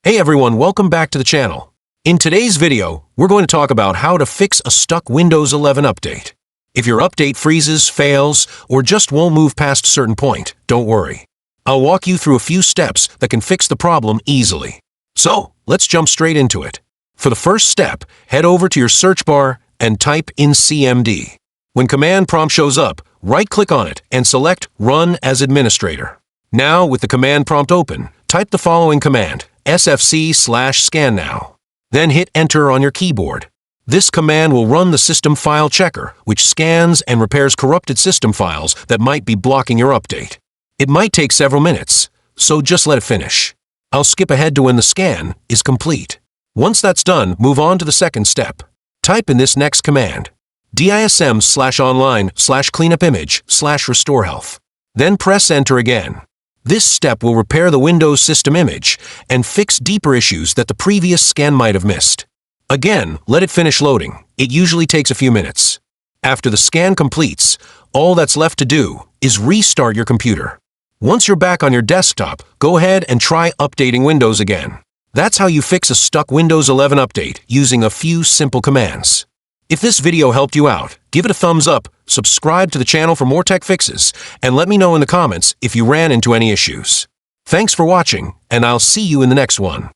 Hey everyone, welcome back to the channel. In today's video, we're going to talk about how to fix a stuck Windows 11 update. If your update freezes, fails, or just won't move past a certain point, don't worry. I'll walk you through a few steps that can fix the problem easily. So, let's jump straight into it. For the first step, head over to your search bar and type in CMD. When command prompt shows up, right-click on it and select Run as Administrator. Now, with the command prompt open, type the following command, sfc/scannow. Then hit Enter on your keyboard. This command will run the system file checker, which scans and repairs corrupted system files that might be blocking your update. It might take several minutes, so just let it finish. I'll skip ahead to when the scan is complete. Once that's done, move on to the second step. Type in this next command, dism/online/cleanupimage/restorehealth. Then press Enter again. This step will repair the Windows system image and fix deeper issues that the previous scan might have missed. Again, let it finish loading. It usually takes a few minutes. After the scan completes, all that's left to do is restart your computer. Once you're back on your desktop, go ahead and try updating Windows again. That's how you fix a stuck Windows 11 update using a few simple commands. If this video helped you out, give it a thumbs up, subscribe to the channel for more tech fixes, and let me know in the comments if you ran into any issues. Thanks for watching, and I'll see you in the next one.